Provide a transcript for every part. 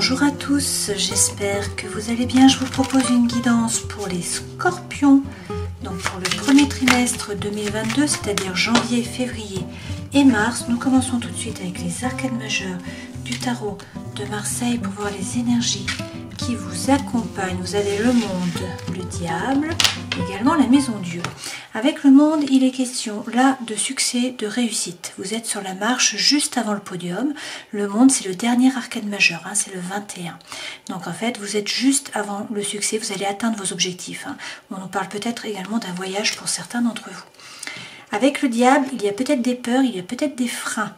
Bonjour à tous, j'espère que vous allez bien. Je vous propose une guidance pour les scorpions, donc pour le premier trimestre 2022, c'est-à-dire janvier, février et mars. Nous commençons tout de suite avec les arcanes majeures du tarot de Marseille pour voir les énergies qui vous accompagnent. Vous avez le monde, le diable, également la maison Dieu. Avec le monde, il est question là de succès, de réussite. Vous êtes sur la marche juste avant le podium. Le monde, c'est le dernier arcane majeur, c'est le 21. Donc en fait, vous êtes juste avant le succès, vous allez atteindre vos objectifs. On nous parle peut-être également d'un voyage pour certains d'entre vous. Avec le diable, il y a peut-être des peurs, il y a peut-être des freins,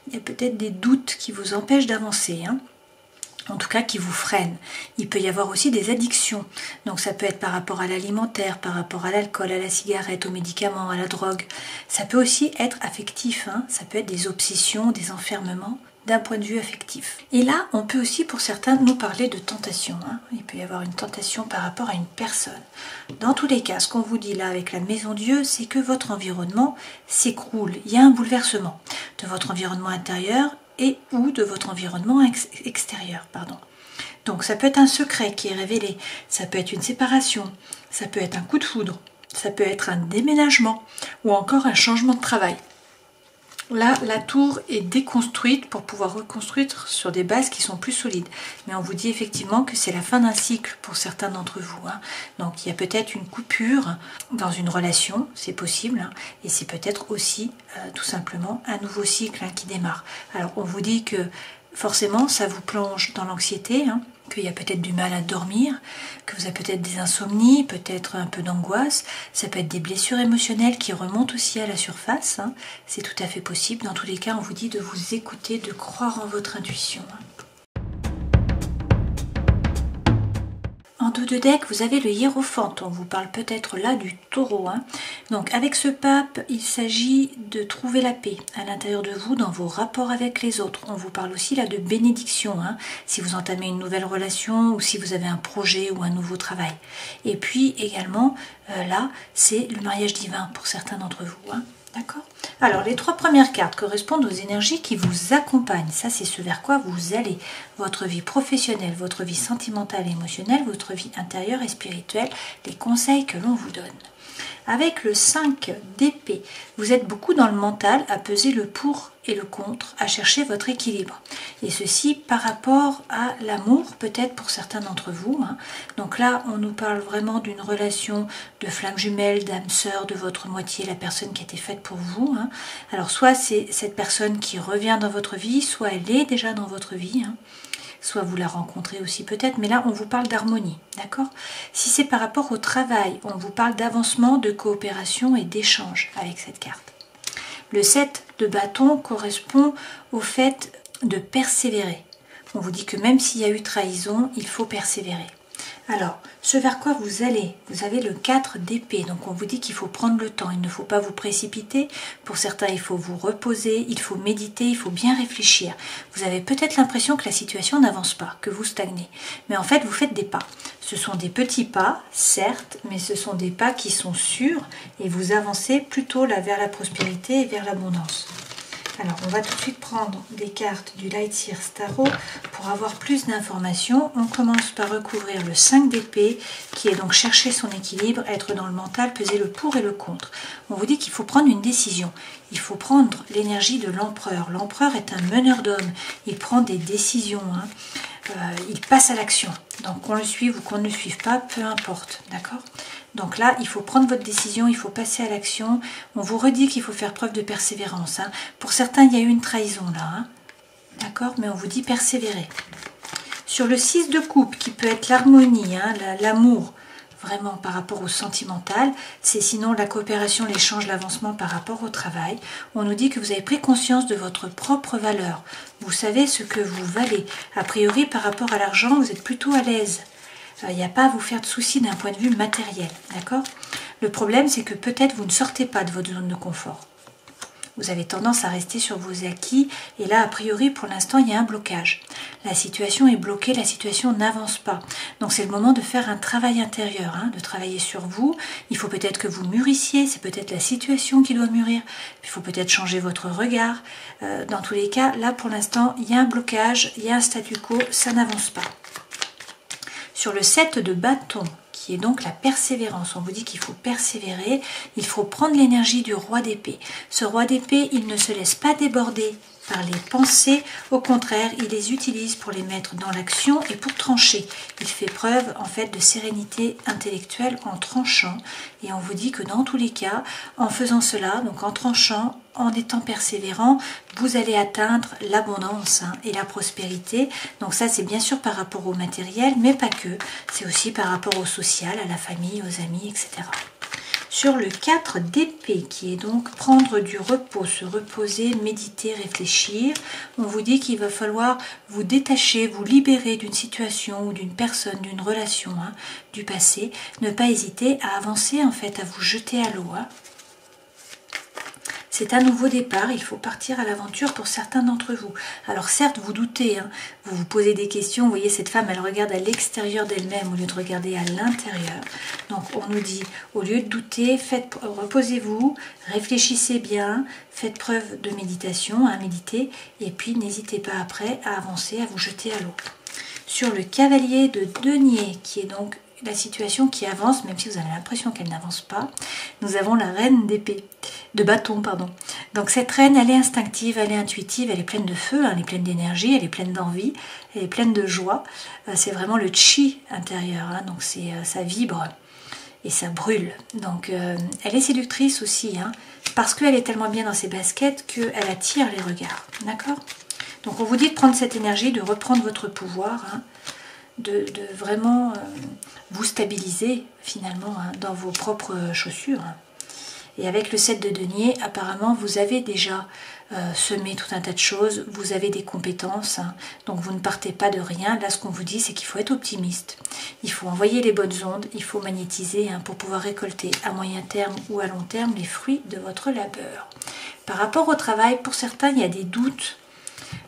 il y a peut-être des doutes qui vous empêchent d'avancer. En tout cas qui vous freinent. Il peut y avoir aussi des addictions. Donc ça peut être par rapport à l'alimentaire, par rapport à l'alcool, à la cigarette, aux médicaments, à la drogue. Ça peut aussi être affectif, ça peut être des obsessions, des enfermements d'un point de vue affectif. Et là, on peut aussi pour certains nous parler de tentation. Il peut y avoir une tentation par rapport à une personne. Dans tous les cas, ce qu'on vous dit là avec la maison Dieu, c'est que votre environnement s'écroule. Il y a un bouleversement de votre environnement intérieur et ou de votre environnement extérieur. Donc ça peut être un secret qui est révélé, ça peut être une séparation, ça peut être un coup de foudre, ça peut être un déménagement ou encore un changement de travail. Là, la tour est déconstruite pour pouvoir reconstruire sur des bases qui sont plus solides. Mais on vous dit effectivement que c'est la fin d'un cycle pour certains d'entre vous. Donc il y a peut-être une coupure dans une relation, c'est possible. Et c'est peut-être aussi tout simplement un nouveau cycle qui démarre. Alors on vous dit que forcément ça vous plonge dans l'anxiété, qu'il y a peut-être du mal à dormir, que vous avez peut-être des insomnies, peut-être un peu d'angoisse, ça peut être des blessures émotionnelles qui remontent aussi à la surface, c'est tout à fait possible. Dans tous les cas, on vous dit de vous écouter, de croire en votre intuition. En dos de deck, vous avez le hiérophante, on vous parle peut-être là du taureau. Donc avec ce pape, il s'agit de trouver la paix à l'intérieur de vous, dans vos rapports avec les autres. On vous parle aussi là de bénédiction, si vous entamez une nouvelle relation ou si vous avez un projet ou un nouveau travail. Et puis également, là, c'est le mariage divin pour certains d'entre vous. D'accord ? Alors, les trois premières cartes correspondent aux énergies qui vous accompagnent. Ça, c'est ce vers quoi vous allez. Votre vie professionnelle, votre vie sentimentale et émotionnelle, votre vie intérieure et spirituelle, les conseils que l'on vous donne. Avec le 5 d'épée, vous êtes beaucoup dans le mental à peser le pour et le contre, à chercher votre équilibre. Et ceci par rapport à l'amour, peut-être pour certains d'entre vous. Donc là, on nous parle vraiment d'une relation de flamme jumelle, d'âme sœur, de votre moitié, la personne qui était faite pour vous. Alors soit c'est cette personne qui revient dans votre vie, soit elle est déjà dans votre vie. Soit vous la rencontrez aussi peut-être, mais là on vous parle d'harmonie, d'accord? Si c'est par rapport au travail, on vous parle d'avancement, de coopération et d'échange avec cette carte. Le 7 de bâton correspond au fait de persévérer. On vous dit que même s'il y a eu trahison, il faut persévérer. Alors, ce vers quoi vous allez, vous avez le 4 d'épée, donc on vous dit qu'il faut prendre le temps, il ne faut pas vous précipiter. Pour certains, il faut vous reposer, il faut méditer, il faut bien réfléchir. Vous avez peut-être l'impression que la situation n'avance pas, que vous stagnez. Mais en fait, vous faites des pas. Ce sont des petits pas, certes, mais ce sont des pas qui sont sûrs et vous avancez plutôt là vers la prospérité et vers l'abondance. Alors, on va tout de suite prendre des cartes du Lightseer Tarot pour avoir plus d'informations. On commence par recouvrir le 5 d'épée, qui est donc chercher son équilibre, être dans le mental, peser le pour et le contre. On vous dit qu'il faut prendre une décision. Il faut prendre l'énergie de l'empereur. L'empereur est un meneur d'hommes. Il prend des décisions. Il passe à l'action. Donc, qu'on le suive ou qu'on ne le suive pas, peu importe. D'accord ? Donc là, il faut prendre votre décision, il faut passer à l'action. On vous redit qu'il faut faire preuve de persévérance. Pour certains, il y a eu une trahison là. D'accord ? Mais on vous dit persévérer. Sur le 6 de coupe, qui peut être l'harmonie, l'amour, vraiment par rapport au sentimental, c'est sinon la coopération, l'échange, l'avancement par rapport au travail. On nous dit que vous avez pris conscience de votre propre valeur. Vous savez ce que vous valez. A priori, par rapport à l'argent, vous êtes plutôt à l'aise. Il n'y a pas à vous faire de soucis d'un point de vue matériel, d'accord? Le problème, c'est que peut-être vous ne sortez pas de votre zone de confort. Vous avez tendance à rester sur vos acquis et là, a priori, pour l'instant, il y a un blocage. La situation est bloquée, la situation n'avance pas. Donc c'est le moment de faire un travail intérieur, hein, de travailler sur vous. Il faut peut-être que vous mûrissiez, c'est peut-être la situation qui doit mûrir. Il faut peut-être changer votre regard. Dans tous les cas, là pour l'instant, il y a un blocage, il y a un statu quo, ça n'avance pas. Sur le 7 de bâton, qui est donc la persévérance, on vous dit qu'il faut persévérer, il faut prendre l'énergie du roi d'épée. Ce roi d'épée, il ne se laisse pas déborder par les pensées, au contraire, il les utilise pour les mettre dans l'action et pour trancher. Il fait preuve en fait de sérénité intellectuelle en tranchant, et on vous dit que dans tous les cas, en faisant cela, donc en tranchant, en étant persévérant, vous allez atteindre l'abondance et la prospérité. Donc ça, c'est bien sûr par rapport au matériel, mais pas que. C'est aussi par rapport au social, à la famille, aux amis, etc. Sur le 4 d'épée, qui est donc prendre du repos, se reposer, méditer, réfléchir, on vous dit qu'il va falloir vous détacher, vous libérer d'une situation ou d'une personne, d'une relation, hein, du passé. Ne pas hésiter à avancer, en fait, à vous jeter à l'eau. Hein. C'est un nouveau départ, il faut partir à l'aventure pour certains d'entre vous. Alors certes, vous doutez, hein, vous vous posez des questions, vous voyez cette femme, elle regarde à l'extérieur d'elle-même au lieu de regarder à l'intérieur. Donc on nous dit, au lieu de douter, reposez-vous, réfléchissez bien, faites preuve de méditation, hein, méditez, et puis n'hésitez pas après à avancer, à vous jeter à l'eau. Sur le cavalier de denier, qui est donc la situation qui avance, même si vous avez l'impression qu'elle n'avance pas, nous avons la reine d'épée, de bâton, pardon. Donc cette reine, elle est instinctive, elle est intuitive, elle est pleine de feu, hein, elle est pleine d'énergie, elle est pleine d'envie, elle est pleine de joie. C'est vraiment le chi intérieur, hein, donc ça vibre et ça brûle. Donc elle est séductrice aussi, hein, parce qu'elle est tellement bien dans ses baskets qu'elle attire les regards, d'accord? Donc on vous dit de prendre cette énergie, de reprendre votre pouvoir, hein, de vraiment vous stabiliser finalement, hein, dans vos propres chaussures. Et avec le 7 de denier, apparemment vous avez déjà semé tout un tas de choses, vous avez des compétences, hein, donc vous ne partez pas de rien. Là ce qu'on vous dit, c'est qu'il faut être optimiste, il faut envoyer les bonnes ondes, il faut magnétiser, hein, pour pouvoir récolter à moyen terme ou à long terme les fruits de votre labeur. Par rapport au travail, pour certains il y a des doutes.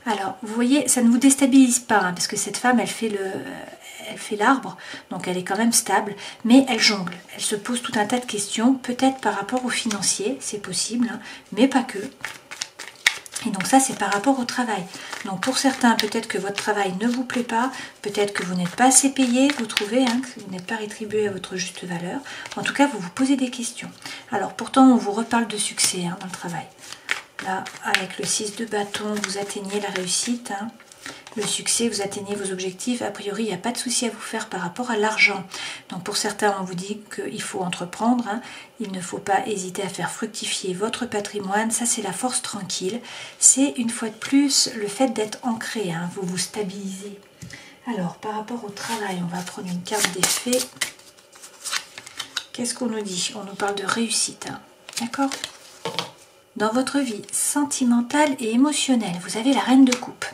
Alors, vous voyez, ça ne vous déstabilise pas, hein, parce que cette femme, elle fait l'arbre, donc elle est quand même stable, mais elle jongle. Elle se pose tout un tas de questions, peut-être par rapport au financier, c'est possible, hein, mais pas que. Et donc ça, c'est par rapport au travail. Donc pour certains, peut-être que votre travail ne vous plaît pas, peut-être que vous n'êtes pas assez payé, vous trouvez, hein, que vous n'êtes pas rétribué à votre juste valeur. En tout cas, vous vous posez des questions. Alors pourtant, on vous reparle de succès, hein, dans le travail. Là, avec le 6 de bâton, vous atteignez la réussite, hein. Le succès, vous atteignez vos objectifs. A priori, il n'y a pas de souci à vous faire par rapport à l'argent. Donc pour certains, on vous dit qu'il faut entreprendre, hein. Il ne faut pas hésiter à faire fructifier votre patrimoine. Ça, c'est la force tranquille. C'est une fois de plus le fait d'être ancré, hein. Vous vous stabilisez. Alors, par rapport au travail, on va prendre une carte d'effet. Qu'est-ce qu'on nous dit? On nous parle de réussite, hein. D'accord? Dans votre vie sentimentale et émotionnelle, vous avez la reine de coupe.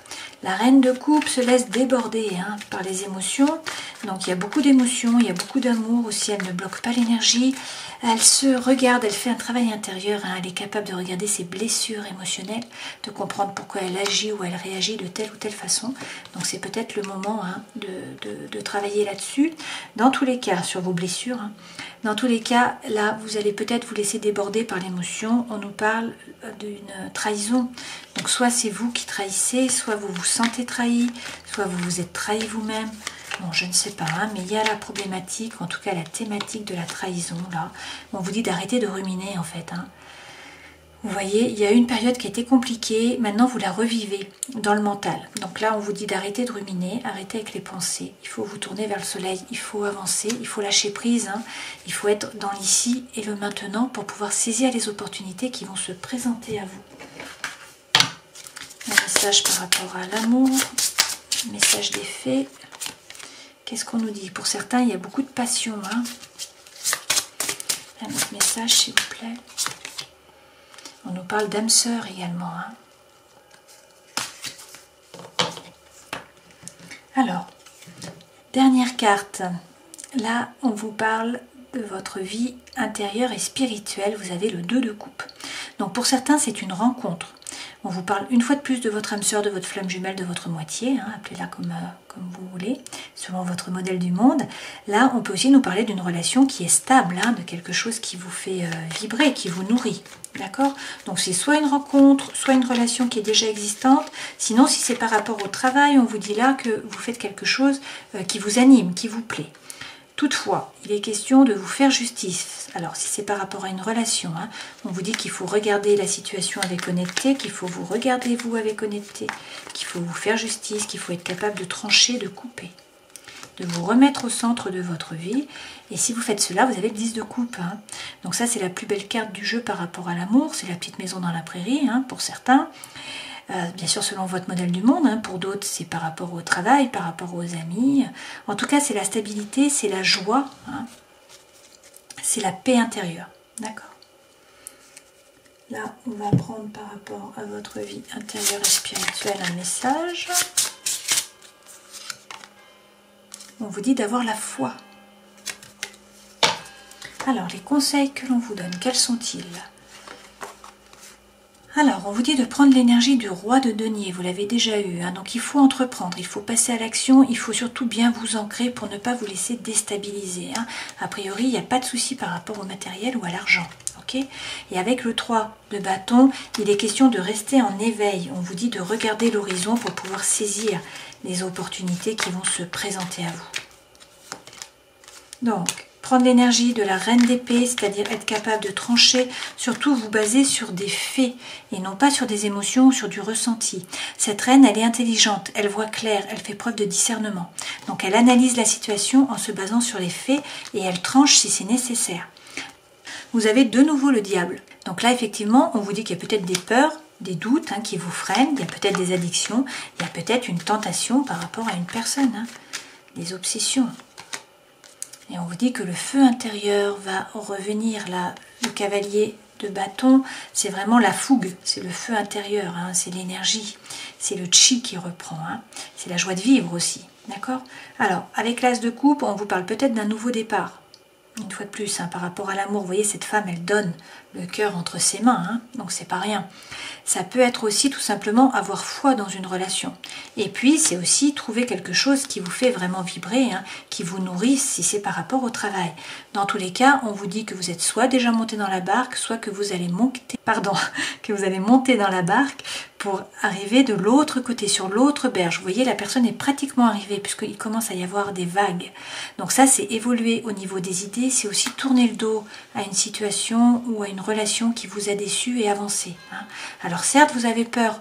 La reine de coupe se laisse déborder, hein, par les émotions. Donc il y a beaucoup d'émotions, il y a beaucoup d'amour aussi. Elle ne bloque pas l'énergie. Elle se regarde, elle fait un travail intérieur. Hein, elle est capable de regarder ses blessures émotionnelles, de comprendre pourquoi elle agit ou elle réagit de telle ou telle façon. Donc c'est peut-être le moment, hein, de travailler là-dessus. Dans tous les cas, sur vos blessures, hein, dans tous les cas, là, vous allez peut-être vous laisser déborder par l'émotion. On nous parle d'une trahison. Donc soit c'est vous qui trahissez, soit vous vous sentez trahi, soit vous vous êtes trahi vous-même. Bon, je ne sais pas, hein, mais il y a la problématique, en tout cas la thématique de la trahison, là. On vous dit d'arrêter de ruminer, en fait, hein. Vous voyez, il y a eu une période qui a été compliquée, maintenant vous la revivez dans le mental. Donc là, on vous dit d'arrêter de ruminer, arrêter avec les pensées. Il faut vous tourner vers le soleil, il faut avancer, il faut lâcher prise, hein. Il faut être dans l'ici et le maintenant pour pouvoir saisir les opportunités qui vont se présenter à vous. Un message par rapport à l'amour, message des fées. Qu'est-ce qu'on nous dit? Pour certains, il y a beaucoup de passion, hein. Un autre message, s'il vous plaît. On nous parle d'âme sœur également, hein. Alors, dernière carte. Là, on vous parle de votre vie intérieure et spirituelle. Vous avez le 2 de coupe. Donc pour certains, c'est une rencontre. On vous parle une fois de plus de votre âme sœur, de votre flamme jumelle, de votre moitié, hein, appelez-la comme vous voulez, selon votre modèle du monde. Là, on peut aussi nous parler d'une relation qui est stable, hein, de quelque chose qui vous fait vibrer, qui vous nourrit. D'accord? Donc c'est soit une rencontre, soit une relation qui est déjà existante. Sinon, si c'est par rapport au travail, on vous dit là que vous faites quelque chose qui vous anime, qui vous plaît. Toutefois, il est question de vous faire justice. Alors, si c'est par rapport à une relation, hein, on vous dit qu'il faut regarder la situation avec honnêteté, qu'il faut vous regarder vous avec honnêteté, qu'il faut vous faire justice, qu'il faut être capable de trancher, de couper, de vous remettre au centre de votre vie. Et si vous faites cela, vous avez le 10 de coupe. Hein. Donc ça, c'est la plus belle carte du jeu par rapport à l'amour. C'est la petite maison dans la prairie, hein, pour certains. Bien sûr selon votre modèle du monde, hein. Pour d'autres c'est par rapport au travail, par rapport aux amis. En tout cas c'est la stabilité, c'est la joie, hein. C'est la paix intérieure. D'accord. Là on va prendre par rapport à votre vie intérieure et spirituelle un message. On vous dit d'avoir la foi. Alors les conseils que l'on vous donne, quels sont-ils ? Alors, on vous dit de prendre l'énergie du roi de denier, vous l'avez déjà eu, hein, donc il faut entreprendre, il faut passer à l'action, il faut surtout bien vous ancrer pour ne pas vous laisser déstabiliser. Hein. A priori, il n'y a pas de souci par rapport au matériel ou à l'argent. Okay, et avec le 3 de bâton, il est question de rester en éveil. On vous dit de regarder l'horizon pour pouvoir saisir les opportunités qui vont se présenter à vous. Donc, prendre l'énergie de la reine d'épée, c'est-à-dire être capable de trancher, surtout vous baser sur des faits et non pas sur des émotions ou sur du ressenti. Cette reine, elle est intelligente, elle voit clair, elle fait preuve de discernement. Donc elle analyse la situation en se basant sur les faits et elle tranche si c'est nécessaire. Vous avez de nouveau le diable. Donc là, effectivement, on vous dit qu'il y a peut-être des peurs, des doutes, hein, qui vous freinent, il y a peut-être des addictions, il y a peut-être une tentation par rapport à une personne, hein, des obsessions. Et on vous dit que le feu intérieur va revenir là. Le cavalier de bâton, c'est vraiment la fougue, c'est le feu intérieur, hein, c'est l'énergie, c'est le chi qui reprend, hein, c'est la joie de vivre aussi, d'accord? Alors, avec l'as de coupe, on vous parle peut-être d'un nouveau départ. Une fois de plus, hein, par rapport à l'amour, vous voyez, cette femme, elle donne le cœur entre ses mains, hein, donc c'est pas rien. Ça peut être aussi tout simplement avoir foi dans une relation. Et puis, c'est aussi trouver quelque chose qui vous fait vraiment vibrer, hein, qui vous nourrisse si c'est par rapport au travail. Dans tous les cas, on vous dit que vous êtes soit déjà monté dans la barque, soit que vous allez monter, que vous allez monter dans la barque pour arriver de l'autre côté, sur l'autre berge. Vous voyez, la personne est pratiquement arrivée puisqu'il commence à y avoir des vagues. Donc ça, c'est évoluer au niveau des idées, c'est aussi tourner le dos à une situation ou à une relation qui vous a déçu et avancer. Hein. Alors certes, vous avez peur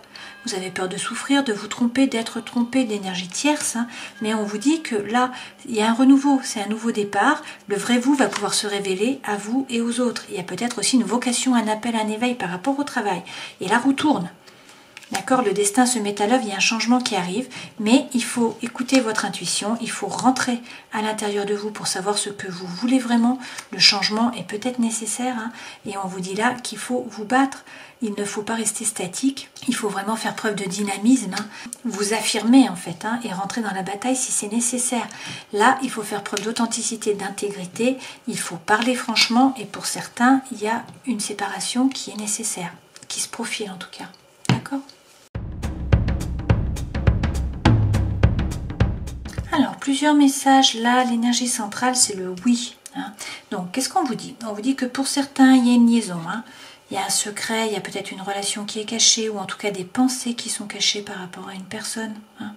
de souffrir, de vous tromper, d'être trompé, d'énergie tierce, hein, mais on vous dit que là, il y a un renouveau, c'est un nouveau départ, le vrai vous va pouvoir se révéler à vous et aux autres. Il y a peut-être aussi une vocation, un appel, un éveil par rapport au travail. Et la roue tourne. D'accord, le destin se met à l'œuvre, il y a un changement qui arrive, mais il faut écouter votre intuition, il faut rentrer à l'intérieur de vous pour savoir ce que vous voulez vraiment. Le changement est peut-être nécessaire, hein, et on vous dit là qu'il faut vous battre, il ne faut pas rester statique, il faut vraiment faire preuve de dynamisme, hein, vous affirmer en fait, hein, et rentrer dans la bataille si c'est nécessaire. Là, il faut faire preuve d'authenticité, d'intégrité, il faut parler franchement, et pour certains, il y a une séparation qui est nécessaire, qui se profile en tout cas. D'accord ? Alors, plusieurs messages. Là, l'énergie centrale, c'est le oui. Hein. Donc, qu'est-ce qu'on vous dit? On vous dit que pour certains, il y a une liaison. Hein. Il y a un secret, il y a peut-être une relation qui est cachée, ou en tout cas des pensées qui sont cachées par rapport à une personne. Hein.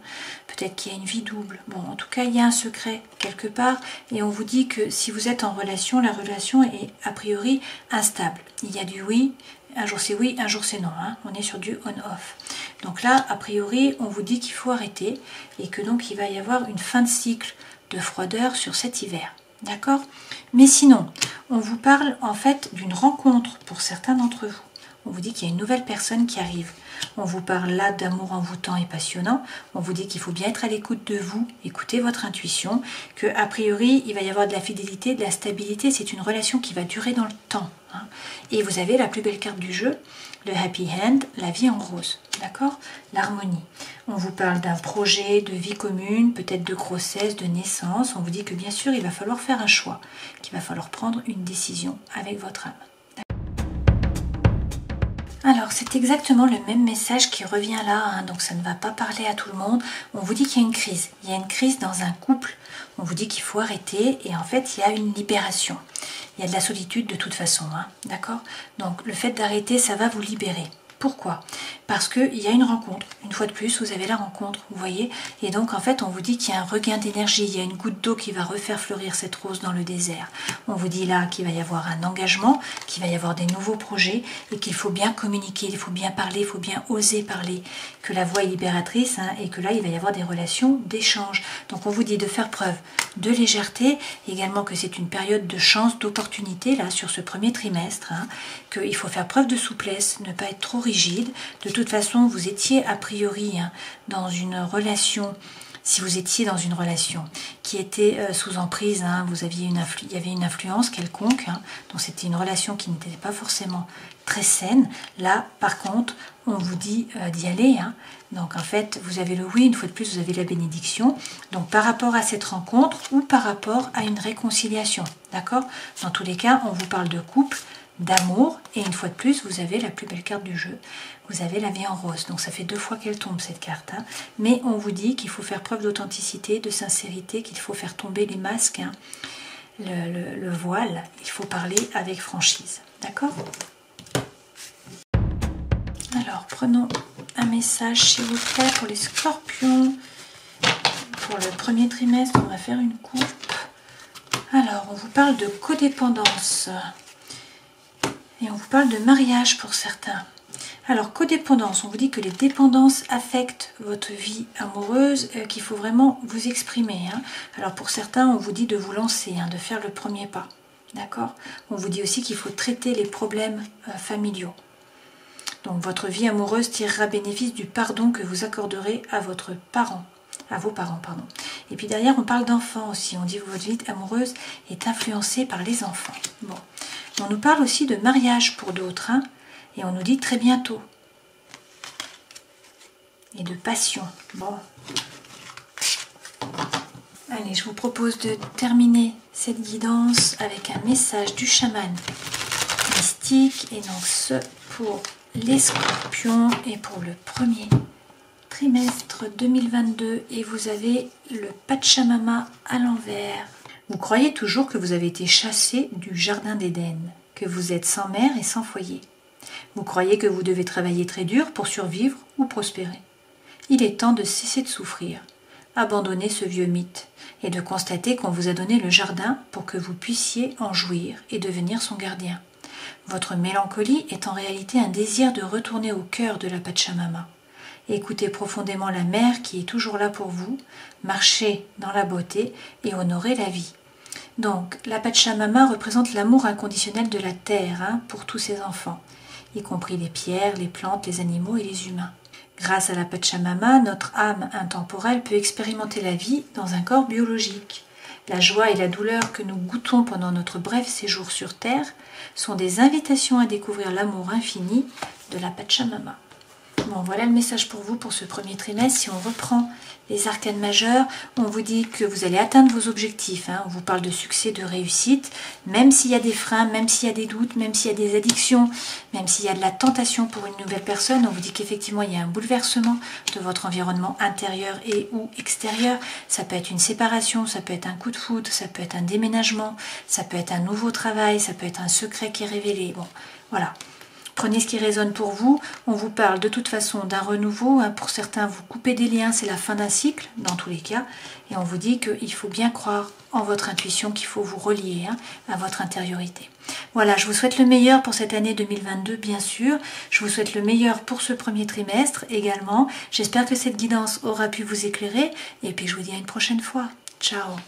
Peut-être qu'il y a une vie double. Bon, en tout cas, il y a un secret quelque part. Et on vous dit que si vous êtes en relation, la relation est a priori instable. Il y a du oui. Un jour c'est oui, un jour c'est non. Hein. On est sur du on-off. Donc là, a priori, on vous dit qu'il faut arrêter et que donc il va y avoir une fin de cycle de froideur sur cet hiver. D'accord? Mais sinon, on vous parle en fait d'une rencontre pour certains d'entre vous. On vous dit qu'il y a une nouvelle personne qui arrive. On vous parle là d'amour envoûtant et passionnant. On vous dit qu'il faut bien être à l'écoute de vous, écouter votre intuition, que a priori, il va y avoir de la fidélité, de la stabilité. C'est une relation qui va durer dans le temps. Hein. Et vous avez la plus belle carte du jeu, le happy end, la vie en rose. D'accord? L'harmonie. On vous parle d'un projet de vie commune, peut-être de grossesse, de naissance. On vous dit que bien sûr, il va falloir faire un choix, qu'il va falloir prendre une décision avec votre âme. Alors, c'est exactement le même message qui revient là, hein, donc ça ne va pas parler à tout le monde. On vous dit qu'il y a une crise. Il y a une crise dans un couple. On vous dit qu'il faut arrêter et en fait, il y a une libération. Il y a de la solitude de toute façon, hein, d'accord? Donc, le fait d'arrêter, ça va vous libérer. Pourquoi? Parce qu'il y a une rencontre. Une fois de plus, vous avez la rencontre, vous voyez. Et donc, en fait, on vous dit qu'il y a un regain d'énergie. Il y a une goutte d'eau qui va refaire fleurir cette rose dans le désert. On vous dit là qu'il va y avoir un engagement, qu'il va y avoir des nouveaux projets et qu'il faut bien communiquer, il faut bien parler, il faut bien oser parler. Que la voix est libératrice, hein, et que là, il va y avoir des relations d'échange. Donc, on vous dit de faire preuve de légèreté, également que c'est une période de chance, d'opportunité, là, sur ce premier trimestre, hein, qu'il faut faire preuve de souplesse, ne pas être trop rigide. De toute façon, vous étiez a priori, hein, dans une relation, si vous étiez dans une relation qui était sous emprise, hein, il y avait une influence quelconque, hein, donc c'était une relation qui n'était pas forcément très saine. Là, par contre, on vous dit d'y aller, hein. Donc en fait, vous avez le oui, une fois de plus, vous avez la bénédiction. Donc par rapport à cette rencontre ou par rapport à une réconciliation, d'accord? Dans tous les cas, on vous parle de couple, d'amour, et une fois de plus, vous avez la plus belle carte du jeu. Vous avez la vie en rose, donc ça fait 2 fois qu'elle tombe cette carte, hein. Mais on vous dit qu'il faut faire preuve d'authenticité, de sincérité, qu'il faut faire tomber les masques, hein, le voile, il faut parler avec franchise, d'accord? Alors, prenons un message s'il vous plaît pour les scorpions. Pour le premier trimestre, on va faire une coupe. Alors, on vous parle de codépendance. Et on vous parle de mariage pour certains. Alors, codépendance, on vous dit que les dépendances affectent votre vie amoureuse, qu'il faut vraiment vous exprimer, hein. Alors, pour certains, on vous dit de vous lancer, hein, de faire le premier pas. D'accord? On vous dit aussi qu'il faut traiter les problèmes familiaux. Donc, votre vie amoureuse tirera bénéfice du pardon que vous accorderez à vos parents, pardon. Et puis derrière, on parle d'enfants aussi. On dit que votre vie amoureuse est influencée par les enfants. Bon. On nous parle aussi de mariage pour d'autres, hein, et on nous dit très bientôt. Et de passion. Bon. Allez, je vous propose de terminer cette guidance avec un message du chaman mystique. Et donc ce pour les scorpions et pour le premier trimestre 2022. Et vous avez le Pachamama à l'envers. Vous croyez toujours que vous avez été chassé du jardin d'Éden, que vous êtes sans mère et sans foyer. Vous croyez que vous devez travailler très dur pour survivre ou prospérer. Il est temps de cesser de souffrir, abandonner ce vieux mythe et de constater qu'on vous a donné le jardin pour que vous puissiez en jouir et devenir son gardien. Votre mélancolie est en réalité un désir de retourner au cœur de la Pachamama. Écoutez profondément la mère qui est toujours là pour vous, marchez dans la beauté et honorez la vie. Donc, la Pachamama représente l'amour inconditionnel de la terre, hein, pour tous ses enfants, y compris les pierres, les plantes, les animaux et les humains. Grâce à la Pachamama, notre âme intemporelle peut expérimenter la vie dans un corps biologique. La joie et la douleur que nous goûtons pendant notre bref séjour sur Terre sont des invitations à découvrir l'amour infini de la Pachamama. Bon, voilà le message pour vous pour ce premier trimestre. Si on reprend les arcanes majeures, on vous dit que vous allez atteindre vos objectifs, hein. On vous parle de succès, de réussite, même s'il y a des freins, même s'il y a des doutes, même s'il y a des addictions, même s'il y a de la tentation pour une nouvelle personne. On vous dit qu'effectivement, il y a un bouleversement de votre environnement intérieur et ou extérieur. Ça peut être une séparation, ça peut être un coup de foudre, ça peut être un déménagement, ça peut être un nouveau travail, ça peut être un secret qui est révélé. Bon, voilà. Prenez ce qui résonne pour vous. On vous parle de toute façon d'un renouveau, hein. Pour certains, vous coupez des liens, c'est la fin d'un cycle, dans tous les cas. Et on vous dit qu'il faut bien croire en votre intuition, qu'il faut vous relier, hein, à votre intériorité. Voilà, je vous souhaite le meilleur pour cette année 2022, bien sûr. Je vous souhaite le meilleur pour ce premier trimestre également. J'espère que cette guidance aura pu vous éclairer. Et puis, je vous dis à une prochaine fois. Ciao!